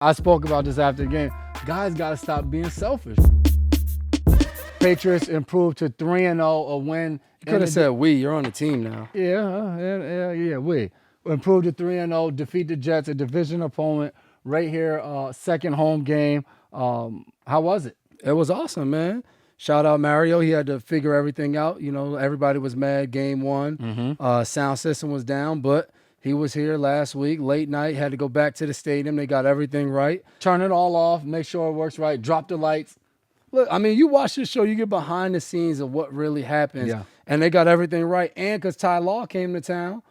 I spoke about this after the game. Guys got to stop being selfish. Patriots improved to 3-0, a win. You could have said we. You're on the team now. Yeah. We improved to 3-0, defeat the Jets, a division opponent, right here, second home game. How was it? It was awesome, man. Shout out Mario. He had to figure everything out. You know, everybody was mad game one. Sound system was down, but he was here last week, late night, had to go back to the stadium. They got everything right. Turn it all off, make sure it works right, drop the lights. Look, I mean, you watch this show, you get behind the scenes of what really happens. Yeah. And they got everything right. And because Ty Law came to town,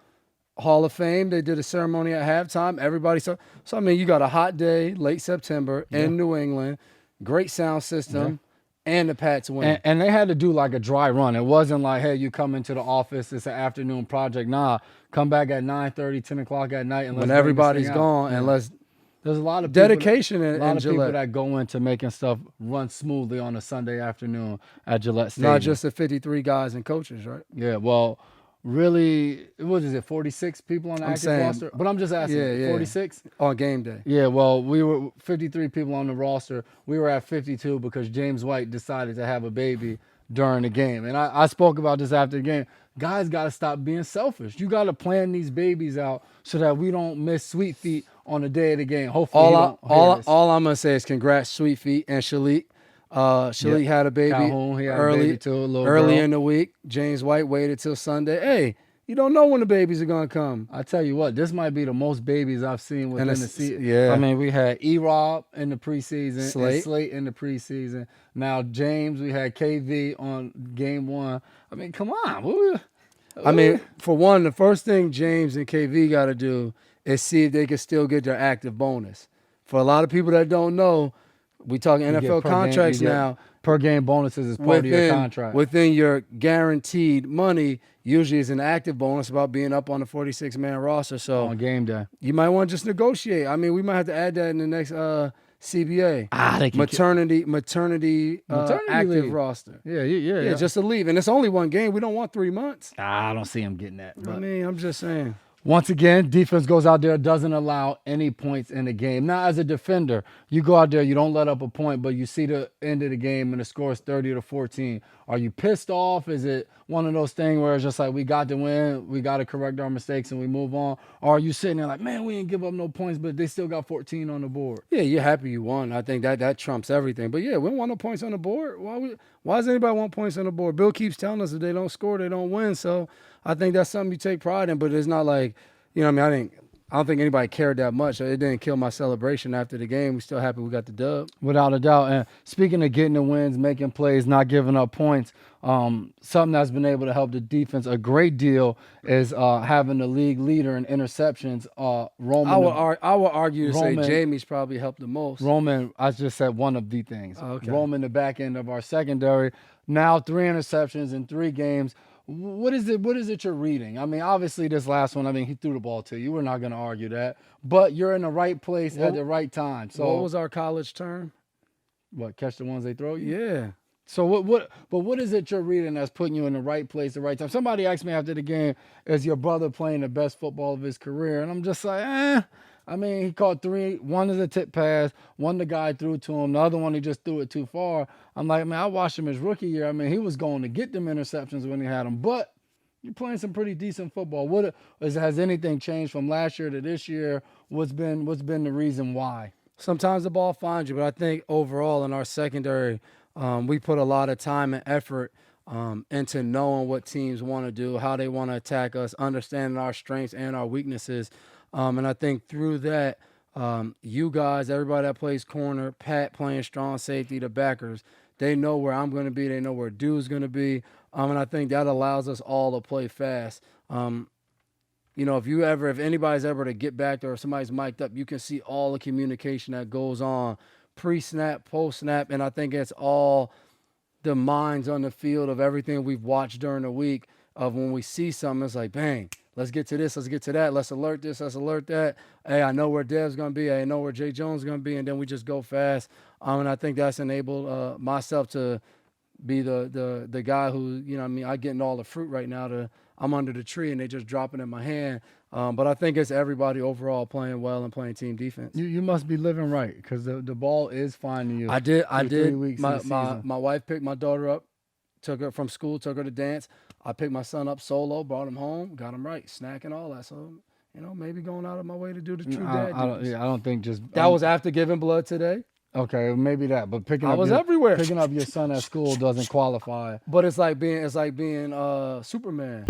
Hall of Fame, they did a ceremony at halftime. Everybody saw. So, I mean, you got a hot day, late September in New England, great sound system, and the Pats win. And they had to do like a dry run. It wasn't like, hey, you come into the office, it's an afternoon project. Nah, come back at 9:30, 10 o'clock at night. And when everybody's gone, and let's. There's a lot of dedication a lot of Gillette. people that go into making stuff run smoothly on a Sunday afternoon at Gillette Stadium. Not just the 53 guys and coaches, right? Yeah, well, really, what is it, 46 people on the active roster? But I'm just asking, 46? On game day. Yeah, well, we were 53 people on the roster. We were at 52 because James White decided to have a baby during the game. And I spoke about this after the game. Guys got to stop being selfish. You got to plan these babies out so that we don't miss Sweet Feet on the day of the game. Hopefully, all I'm gonna say is congrats, Sweet Feet and Shalik. Shalik had a baby Calhoun, he had early, a baby too, a little early girl. in the week. James White waited till Sunday. Hey, you don't know when the babies are gonna come. I tell you what, this might be the most babies I've seen within the season. Yeah, I mean, we had E-Rob in the preseason, and Slate in the preseason. Now James, we had KV on game one. I mean, come on. I mean, for one, the first thing James and KV got to do is see if they can still get their active bonus. For a lot of people that don't know, we talking NFL contracts now. Per game bonuses is part of your contract. Within your guaranteed money, usually is an active bonus about being up on the 46-man roster. So on game day, you might want to just negotiate. I mean, we might have to add that in the next CBA. They can maternity active leave. Roster. Yeah, just a leave. And it's only one game. We don't want 3 months. I don't see him getting that. But I mean, I'm just saying. Once again, defense goes out there, doesn't allow any points in the game. Now, as a defender, you go out there, you don't let up a point, but you see the end of the game and the score is 30-14. Are you pissed off? Is it one of those things where it's just like, we got to win, we got to correct our mistakes and we move on? Or are you sitting there like, man, we didn't give up no points, but they still got 14 on the board? Yeah, you're happy you won. I think that trumps everything. But yeah, we don't want no points on the board. Why does anybody want points on the board? Bill keeps telling us if they don't score, they don't win. So I think that's something you take pride in, but it's not like, you know what I mean? I don't think anybody cared that much. It didn't kill my celebration after the game. We're still happy we got the dub. Without a doubt. And speaking of getting the wins, making plays, not giving up points, something that's been able to help the defense a great deal is having the league leader in interceptions. Roman. I would argue to say Jamie's probably helped the most. Roman, I just said one of the things. Okay. Roman, the back end of our secondary. Now 3 interceptions in 3 games. What is it you're reading? I mean, obviously this last one, I mean, he threw the ball to you. We're not going to argue that. But you're in the right place at the right time. So what was our college term? What, catch the ones they throw you? Yeah. So what is it you're reading that's putting you in the right place, the right time? Somebody asked me after the game, is your brother playing the best football of his career? And I'm just like, I mean, he caught 3. One is a tip pass. One the guy threw to him. The other one, he just threw it too far. I'm like, man, I watched him his rookie year. I mean, he was going to get them interceptions when he had them. But you're playing some pretty decent football. Has anything changed from last year to this year? What's been the reason why? Sometimes the ball finds you, but I think overall in our secondary, we put a lot of time and effort into knowing what teams want to do, how they want to attack us, understanding our strengths and our weaknesses. And I think through that, you guys, everybody that plays corner, Pat playing strong safety, the backers, they know where I'm going to be. They know where Dude's going to be. And I think that allows us all to play fast. You know, if anybody's ever to get back there or somebody's mic'd up, you can see all the communication that goes on pre-snap, post-snap. And I think it's all the minds on the field of everything we've watched during the week of when we see something, it's like, bang. Let's get to this. Let's get to that. Let's alert this. Let's alert that. Hey, I know where Dev's going to be. I know where Jay Jones is going to be. And then we just go fast. And I think that's enabled myself to be the guy who, you know what I mean, I'm getting all the fruit right now. I'm under the tree and they just drop it in my hand. But I think it's everybody overall playing well and playing team defense. You must be living right because the ball is finding you. I did. through 3 weeks of the My season. wife picked my daughter up, took her from school, took her to dance. I picked my son up solo, brought him home, got him right, snacking, all that. So, maybe going out of my way to do the true dad duties. I don't think just That was after giving blood today. okay. Maybe that, but I was everywhere. Picking up your son at school doesn't qualify. But it's like being Superman.